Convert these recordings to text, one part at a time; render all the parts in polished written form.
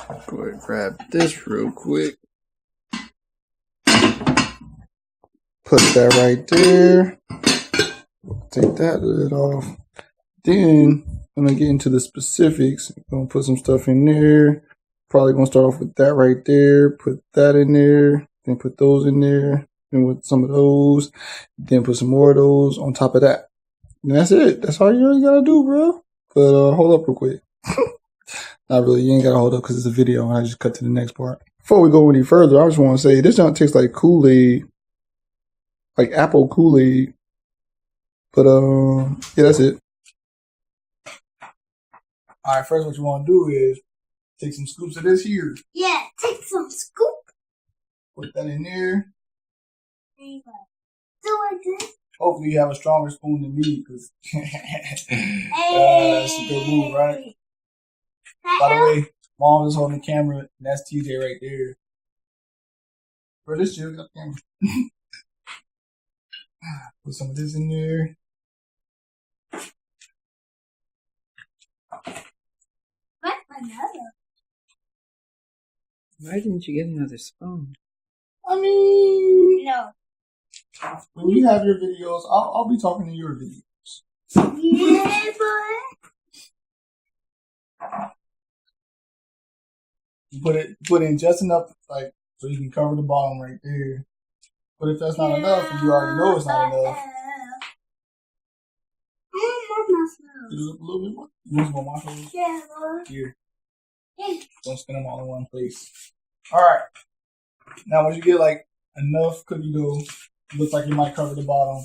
Go ahead and grab this real quick. Put that right there. Take that lid off. Then I'm gonna get into the specifics. I'm gonna put some stuff in there. Probably gonna start off with that right there. Put that in there. Then put those in there. Then with some of those. Then put some more of those on top of that. And that's it. That's all you really gotta do, bro. But hold up real quick. Not really. You ain't gotta hold up because it's a video and I just cut to the next part. Before we go any further, I just want to say this junk tastes like Kool-Aid. Like apple Kool-Aid. But yeah, that's it. Alright, first what you want to do is take some scoops of this here. Yeah, take some scoop. Put that in there. There you go. Do it good. Hopefully you have a stronger spoon than me, because that's a good move, right? By the way, Mom is holding the camera, and that's TJ right there. Bro, this chill got the camera. Put some of this in there. What another? Why didn't you get another spoon? I mean, No. when you have your videos, I'll be talking to your videos. Yeah, boy. You put in just enough, like, so you can cover the bottom right there. But if that's not enough, and you already know it's not enough, do a little bit more. You want some more marshmallows? Yeah, boy. Here. Don't spin them all in one place. Alright. Now, once you get, like, enough cookie dough, looks like you might cover the bottom,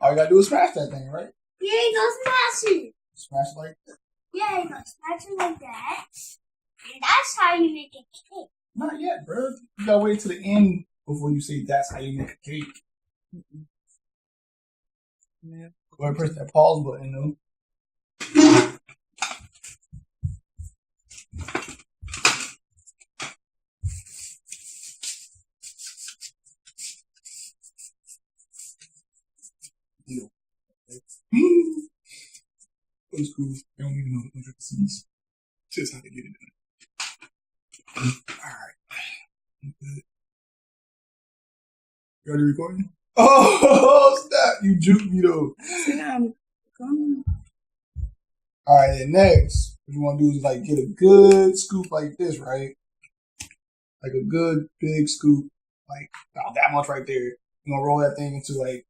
all you gotta do is smash that thing, right? Yeah, you go smash it. Smash it like that. Yeah, you go smash it like that. And that's how you make a cake. Not yet, bro. You gotta wait till the end before you say that's how you make a cake. Yeah. Go ahead and press that pause button, though. It's cool. I don't even know the intricacies. Just how to get it done. Alright. Good. You already recording? Oh, snap! You juked me though. Sit down. Come Alright, then next, what you want to do is like get a good scoop like this, right? Like a good big scoop, like about that much right there. You're gonna roll that thing into like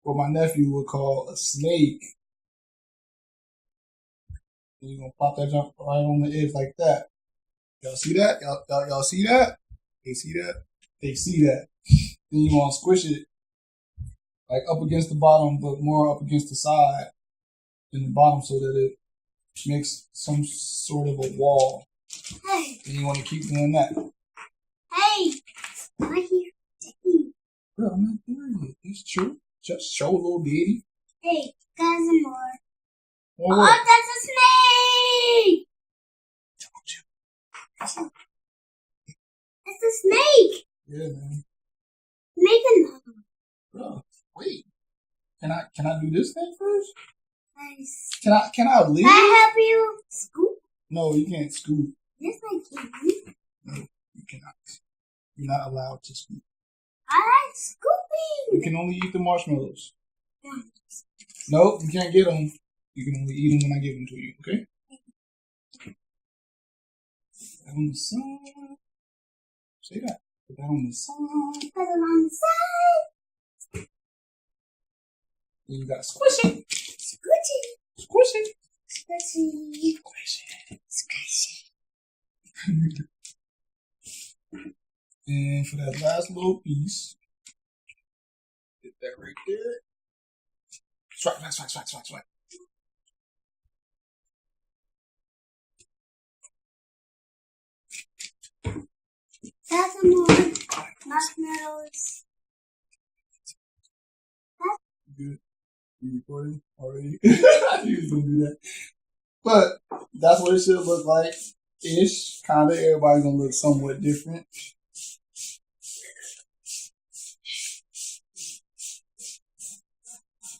what my nephew would call a snake. And you're gonna pop that jump right on the edge like that. Y'all see that? Y'all see that? They see that? They see that. Then you're gonna squish it like up against the bottom, but more up against the side than the bottom so that it makes some sort of a wall. Hey, And you want to keep doing that. hey, right here. Bro, I'm not doing it. It's true. Just show a little bitty. Hey, got some more. Or Oh, what? that's a snake! It's a snake! Yeah, man. Make another one. Bro, wait. Can I do this thing first? Nice. Can I leave? Can I help you scoop? No, you can't scoop. Yes, I can. No, you cannot. You're not allowed to scoop. I like You scooping. can only eat the marshmallows. No, you can't get them. You can only eat them when I give them to you, okay? Put that on the side. Say that. Put that on the side. Put them on the side. Then you gotta squish it. Squishy. Squish it. Squishy. Squish it. Squishy. And for that last little piece, get that right there. Swipe, swipe, swipe, swipe, swipe, swipe. That's some more marshmallows. Good. You recording already? I knew you was gonna do that. But that's what it should look like. Ish. Kinda. Everybody's gonna look somewhat different.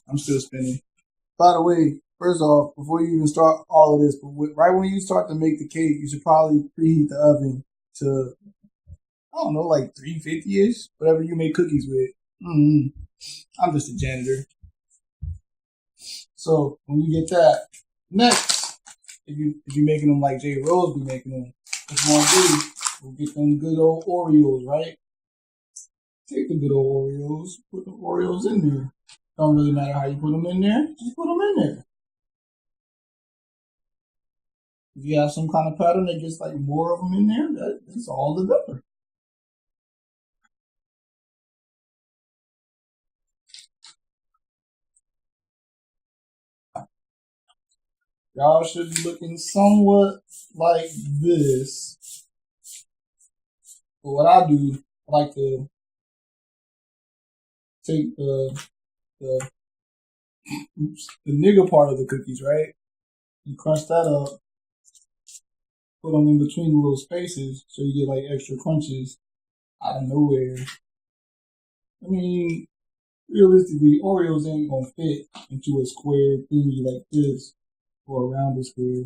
I'm still spinning. By the way, First off, before you even start all of this, right when you start to make the cake, you should probably preheat the oven to, I don't know, like 350-ish, whatever you make cookies with. I'm just a janitor. So when you get that, next, if you making them like J. Rose be making them, what you want to do, we'll get them good old Oreos, right? Take the good old Oreos, put the Oreos in there. Don't really matter how you put them in there, just put them in there. If you have some kind of pattern that gets like more of them in there, that's all the better. Y'all should be looking somewhat like this. But what I do, I like to take the nigger part of the cookies, right? You crunch that up, put them in between the little spaces so you get like extra crunches out of nowhere. I mean, realistically, Oreos ain't gonna fit into a square thingy like this or a rounded square.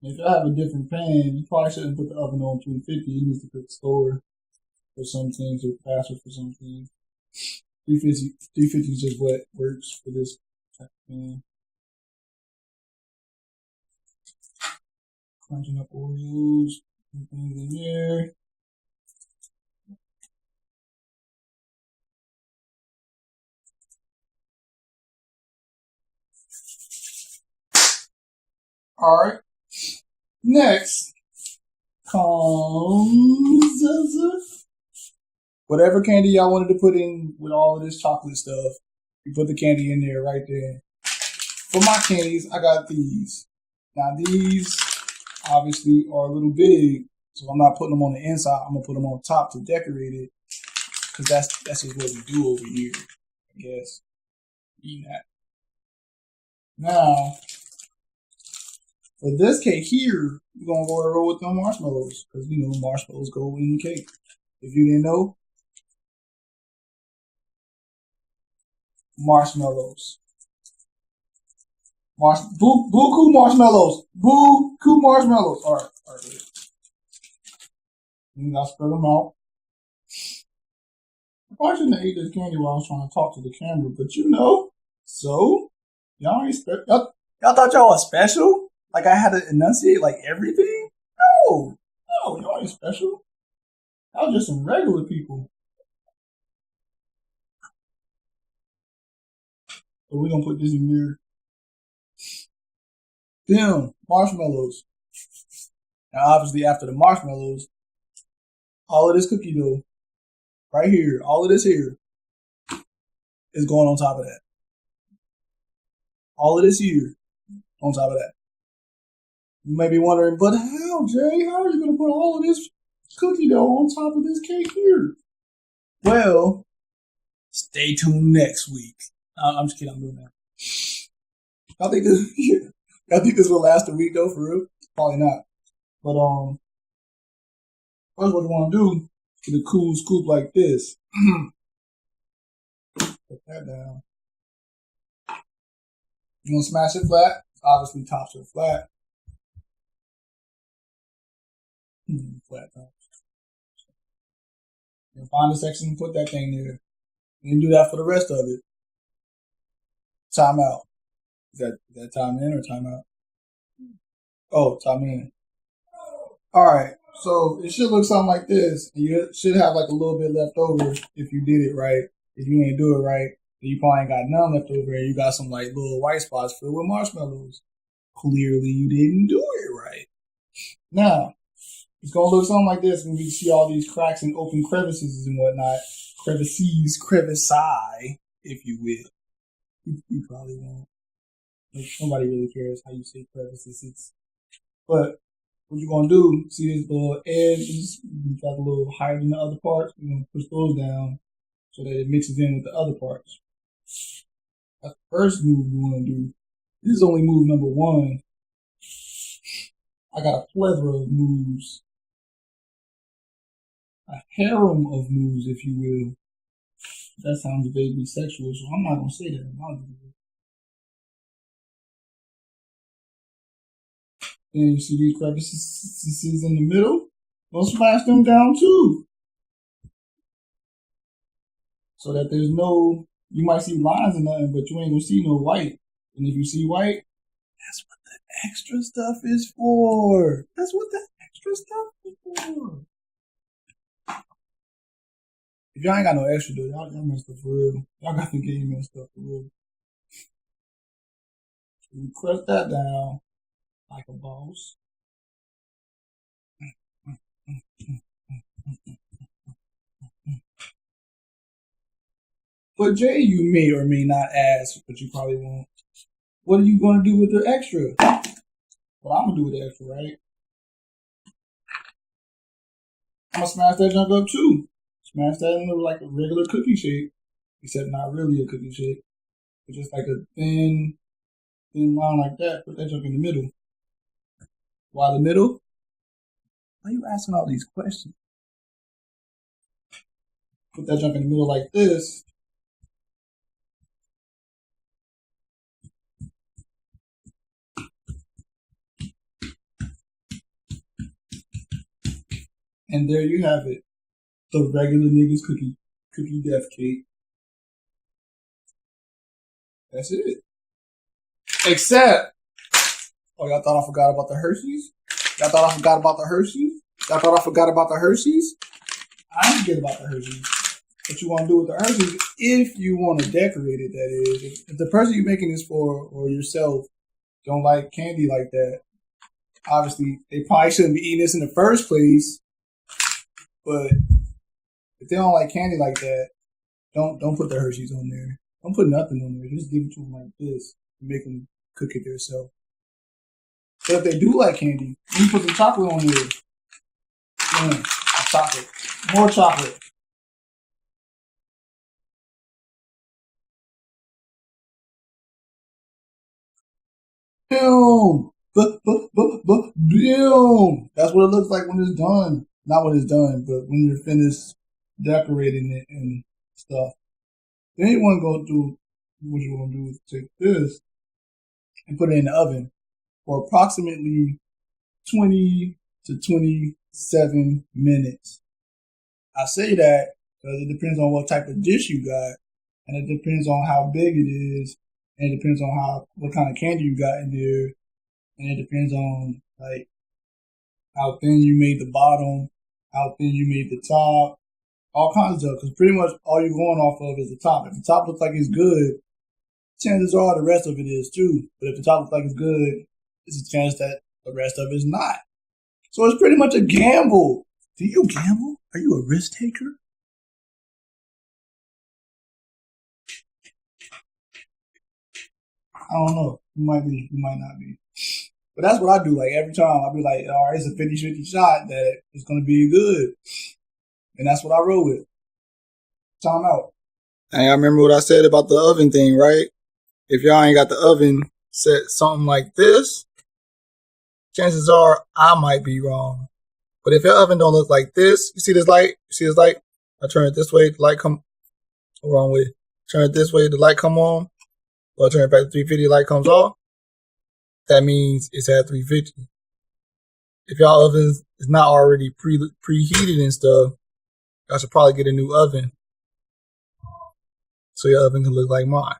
If you have a different pan, you probably shouldn't put the oven on 350. You need to put slower for some things or faster for some things. 350 is just what works for this type of pan. Crunching up Oreos, things in there. Alright. Next comes whatever candy y'all wanted to put in with all of this chocolate stuff. You put the candy in there right there. For my candies, I got these. Now these obviously are a little big, so I'm not putting them on the inside. I'm gonna put them on top to decorate it, because that's just what we do over here, I guess. Eating that. Now, for this cake here, we're gonna go and roll with them marshmallows, because you know marshmallows go in the cake. If you didn't know, marshmallows. Boo-coo marshmallows. Boo-coo marshmallows. All right. And I'll spread them out. I probably shouldn't have ate this candy while I was trying to talk to the camera, but you know. So, y'all ain't special. Y'all thought y'all was special? Like I had to enunciate like everything? No, y'all ain't special. Y'all just some regular people. So we're gonna put this in there. Damn, marshmallows. Now obviously after the marshmallows, all of this cookie dough, right here, all of this here, is going on top of that. All of this here, on top of that. You may be wondering, but how, Jay? How are you going to put all of this cookie dough on top of this cake here? Well, stay tuned next week. I'm just kidding. I'm doing that. I think this will last a week though, for real. Probably not. But first what you want to do, get a cool scoop like this. Put that down. You want to smash it flat? Obviously, tops are flat. Flat tops. And find a section and put that thing there. And do that for the rest of it. Time out. Is that time in or time out? Oh, time in. Alright, so it should look something like this. You should have like a little bit left over if you did it right. If you ain't do it right, then you probably ain't got none left over and you got some like little white spots filled with marshmallows. Clearly you didn't do it right. Now, it's gonna look something like this when we see all these cracks and open crevices and whatnot. Crevici, if you will. You probably won't. Like, nobody really cares how you say crevices. But what you're gonna do, see these little edges, you got a little higher than the other parts, you're gonna push those down so that it mixes in with the other parts. That's the first move you wanna do. This is only move number 1. I got a plethora of moves. A harem of moves, if you will. That sounds vaguely sexual, so I'm not gonna say that. And you see these crevices in the middle? Don't smash them down too. So that there's no, you might see lines and nothing, but you ain't gonna see no white. And if you see white, that's what the extra stuff is for. That's what the extra stuff is for. If y'all ain't got no extra, though, y'all messed up for real. Y'all got the game messed up for real. So you press that down like a boss. But Jay, you may or may not ask, but you probably won't. What are you going to do with the extra? What I'm going to do with the extra, right? I'm going to smash that junk up too. Smash that into like a regular cookie shape. Except not really a cookie shape. It's just like a thin line like that. Put that junk in the middle. Why the middle? Why are you asking all these questions? Put that junk in the middle like this. And there you have it. The regular niggas cookie death cake. That's it. Except, oh, y'all thought I forgot about the Hershey's? Y'all thought I forgot about the Hershey's? Y'all thought I forgot about the Hershey's? I didn't forget about the Hershey's. What you want to do with the Hershey's, if you want to decorate it, that is. If the person you're making this for or yourself don't like candy like that, obviously they probably shouldn't be eating this in the first place. But if they don't like candy like that, don't put the Hershey's on there. Don't put nothing on there. Just give it to them like this and make them cook it themselves. But if they do like candy, you put some chocolate on there. Chocolate. More chocolate. Boom! Boom! That's what it looks like when it's done. Not when it's done, but when you're finished decorating it and stuff. Then you want to go through, what you want to do is take this and put it in the oven for approximately 20 to 27 minutes. I say that because it depends on what type of dish you got, and it depends on how big it is, and it depends on what kind of candy you got in there, and it depends on like how thin you made the bottom, how thin you made the top, all kinds of stuff. Because pretty much all you're going off of is the top. If the top looks like it's good, chances are the rest of it is too. But if the top looks like it's good, there's a chance that the rest of it is not. So it's pretty much a gamble. Do you gamble? Are you a risk taker? I don't know. You might be, you might not be. But that's what I do. Like every time I'll be like, all right, it's a 50-50 shot that it's going to be good. And that's what I roll with. Time out. Hey, I remember what I said about the oven thing, right? If y'all ain't got the oven set something like this, chances are I might be wrong. But if your oven don't look like this, you see this light? You see this light? I turn it this way, the light come the wrong way. Turn it this way, the light come on. Or I turn it back to 350, the light comes off. That means it's at 350. If y'all oven is not already preheated and stuff, y'all should probably get a new oven so your oven can look like mine.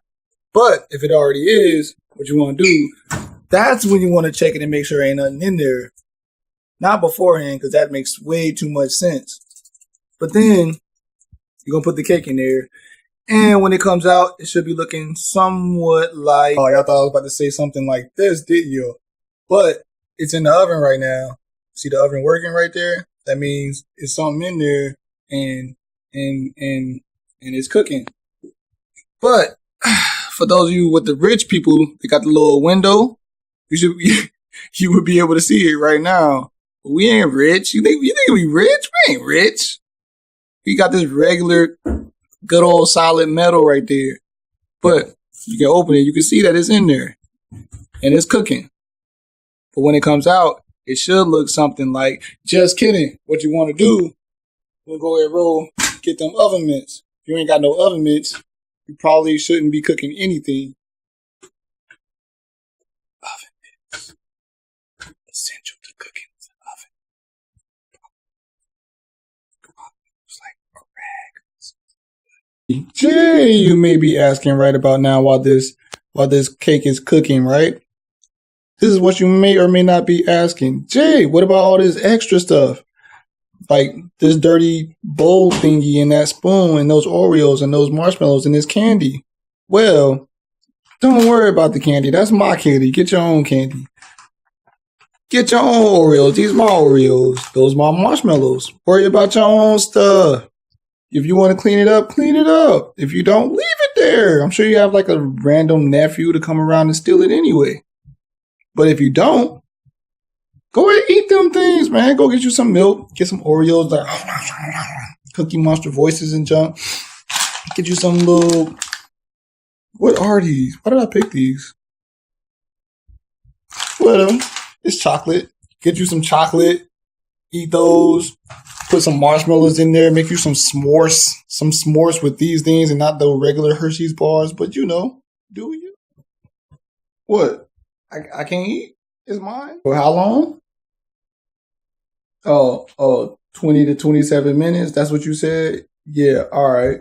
But if it already is, what you want to do, that's when you want to check it and make sure ain't nothing in there. Not beforehand, because that makes way too much sense. But then you're going to put the cake in there. And when it comes out, it should be looking somewhat like... Oh, y'all thought I was about to say something like this, didn't you? But it's in the oven right now. See the oven working right there? That means it's something in there and it's cooking. But for those of you with the rich people, they got the little window. You would be able to see it right now. But we ain't rich. You think we rich? We ain't rich. We got this regular, good old solid metal right there. But you can open it. You can see that it's in there and it's cooking. But when it comes out, it should look something like, just kidding. What you want to do, we'll go ahead and roll, get them oven mitts. If you ain't got no oven mitts, you probably shouldn't be cooking anything. Oven mitts. Jay, you may be asking right about now while this cake is cooking, right? This is what you may or may not be asking. Jay, what about all this extra stuff? Like this dirty bowl thingy and that spoon and those Oreos and those marshmallows and this candy. Well, don't worry about the candy. That's my candy. Get your own candy. Get your own Oreos. These my Oreos. Those my marshmallows. Worry about your own stuff. If you want to clean it up, clean it up. If you don't, leave it there. I'm sure you have like a random nephew to come around and steal it anyway. But if you don't, go ahead and eat them things, man. Go get you some milk. Get some Oreos, like Cookie Monster voices and junk. Get you some little... What are these? Why did I pick these? Well, it's chocolate. Get you some chocolate. Eat those. Put some marshmallows in there. Make you some s'mores. Some s'mores with these things and not the regular Hershey's bars. But you know, do you? What? I can't eat? It's mine. For how long? Oh, 20 to 27 minutes. That's what you said? Yeah, all right.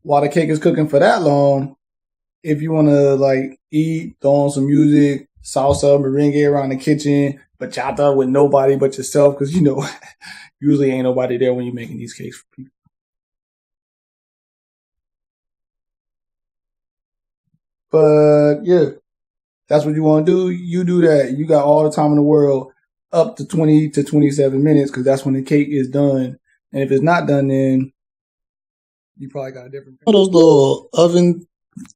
While the cake is cooking for that long, if you want to like eat, throw on some music, salsa, merengue around the kitchen, bachata with nobody but yourself, because you know, usually ain't nobody there when you're making these cakes for people. But yeah, that's what you want to do. You do that. You got all the time in the world up to 20 to 27 minutes because that's when the cake is done. And if it's not done, then you probably got a different. Those little oven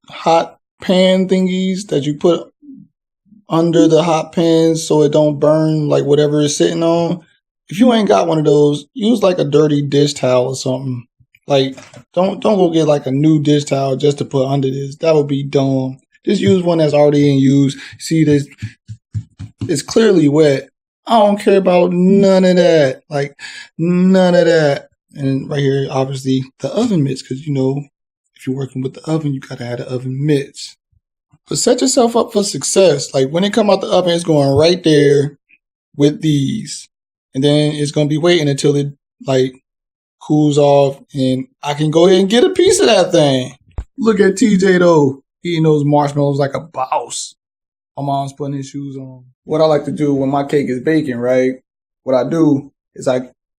hot pan thingies that you put under the hot pan so it don't burn like whatever it's sitting on. If you ain't got one of those, use like a dirty dish towel or something. Like don't go get like a new dish towel just to put under this. That would be dumb. Just use one that's already in use. See this? It's clearly wet. I don't care about none of that. Like none of that. And right here, obviously, the oven mitts, because you know, if you're working with the oven, you gotta have the oven mitts. But set yourself up for success. Like when it come out the oven, it's going right there with these, and then it's gonna be waiting until it like cools off, and I can go ahead and get a piece of that thing. Look at TJ though, eating those marshmallows like a boss. My mom's putting his shoes on. What I like to do when my cake is baking, right? What I do is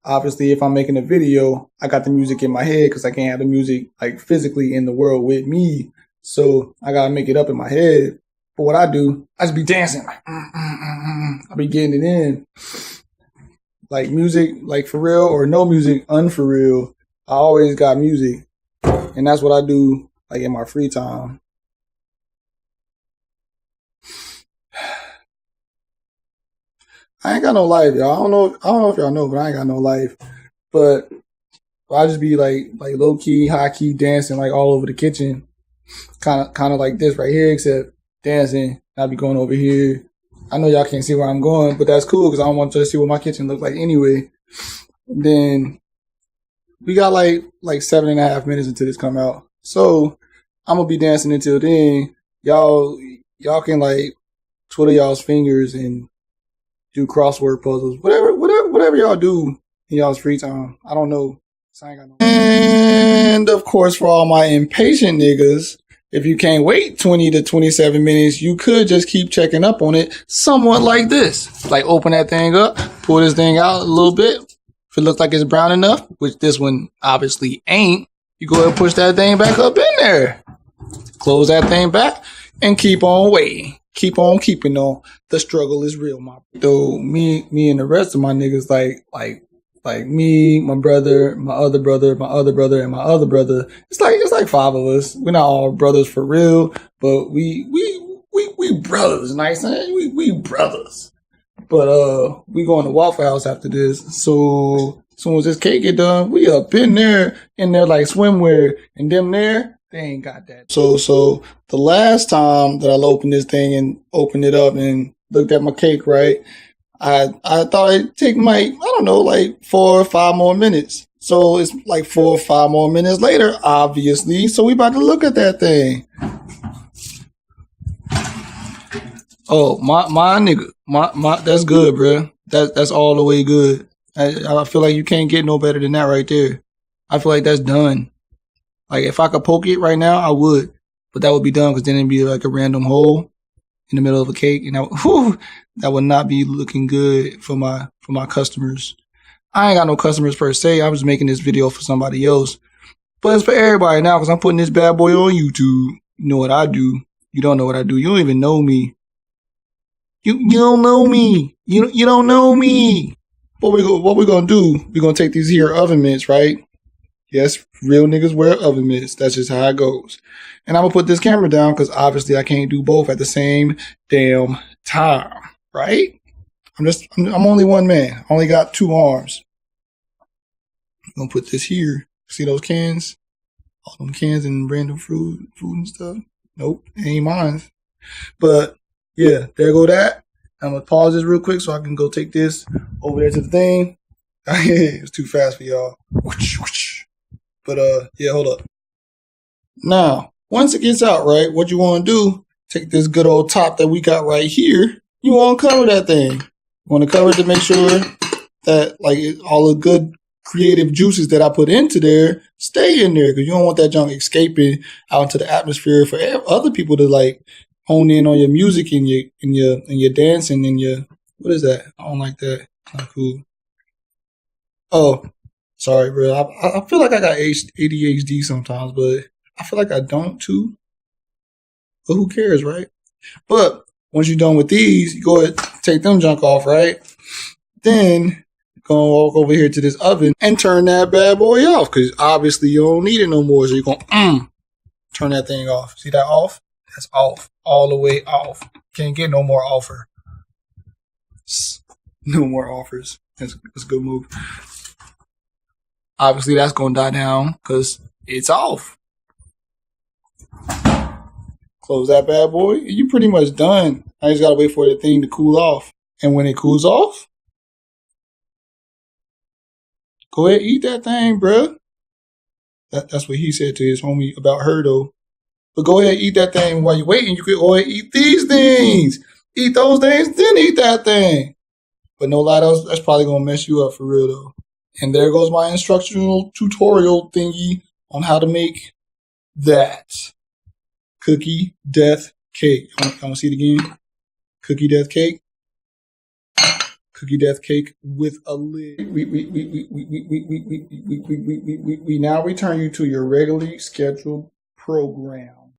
obviously, if I'm making a video, I got the music in my head because I can't have the music like physically in the world with me. So I gotta make it up in my head. But what I do, I just be dancing. Like, I be getting it in. Like music, like for real, or no music, for real. I always got music. And that's what I do like in my free time. I ain't got no life, y'all. I don't know if y'all know, but I ain't got no life. But I just be like low key, high key dancing like all over the kitchen. Kind of like this right here, except dancing. I'll be going over here. I know y'all can't see where I'm going, but that's cool because I don't want you to see what my kitchen looks like anyway. Then we got like 7.5 minutes until this come out. So I'm gonna be dancing until then. Y'all can like twiddle y'all's fingers and do crossword puzzles, whatever y'all do in y'all's free time. I don't know. So I ain't got no. And of course, for all my impatient niggas, if you can't wait 20 to 27 minutes, you could just keep checking up on it somewhat like this. Like open that thing up, pull this thing out a little bit. If it looks like it's brown enough, which this one obviously ain't, you go ahead and push that thing back up in there. Close that thing back and keep on waiting. Keep on keeping on. The struggle is real, my though. Me and the rest of my niggas like me, my brother, my other brother, my other brother, and my other brother. It's like 5 of us. We're not all brothers for real, but we brothers. Nice, we brothers. But we going to Waffle House after this. So as soon as this cake get done, we up in there like swimwear, and them there. They ain't got that. So the last time that I opened this thing and opened it up and looked at my cake, right, I thought it'd take like 4 or 5 more minutes. So it's like 4 or 5 more minutes later, obviously. So we about to look at that thing. Oh, my nigga. My that's good, bro. That's all the way good. I feel like you can't get no better than that right there. I feel like that's done. Like if I could poke it right now, I would, but that would be dumb because then it'd be like a random hole in the middle of a cake, and that would not be looking good for my customers. I ain't got no customers per se. I was making this video for somebody else, but it's for everybody now because I'm putting this bad boy on YouTube. You know what I do? You don't know what I do. You don't even know me. You don't know me. You don't know me. What we gonna do? We're gonna take these here oven mitts, right? Yes, real niggas wear oven mitts. That's just how it goes. And I'm gonna put this camera down because obviously I can't do both at the same damn time, right? I'm only one man. I only got 2 arms. I'm gonna put this here. See those cans? All them cans and random food and stuff. Nope, ain't mine. But yeah, there go that. I'm gonna pause this real quick so I can go take this over there to the thing. It's too fast for y'all. But yeah, hold up. Now, once it gets out, right, what you want to do, take this good old top that we got right here. You want to cover that thing. You want to cover it to make sure that like all the good creative juices that I put into there stay in there, because you don't want that junk escaping out into the atmosphere for other people to like hone in on your music and your dancing and your, what is that? I don't like that. Not cool. Oh, sorry, bro. I feel like I got ADHD sometimes, but I feel like I don't too. But who cares, right? But once you're done with these, you go ahead and take them junk off, right? Then gonna walk over here to this oven and turn that bad boy off, because obviously you don't need it no more. So you're gonna turn that thing off. See that off? That's off. All the way off. Can't get no more offer. No more offers. That's a good move. Obviously that's gonna die down because it's off. Close that bad boy. You're pretty much done. I just gotta wait for the thing to cool off. And when it cools off, go ahead, eat that thing, bruh. That's what he said to his homie about her, though. But go ahead, eat that thing while you're waiting. You could go ahead, eat these things. Eat those things, then eat that thing. But no lie, that's probably going to mess you up for real, though. And there goes my instructional tutorial thingy on how to make that cookie death cake. I want to see it again. Cookie death cake. Cookie death cake with a lid. We now return you to your regularly scheduled program.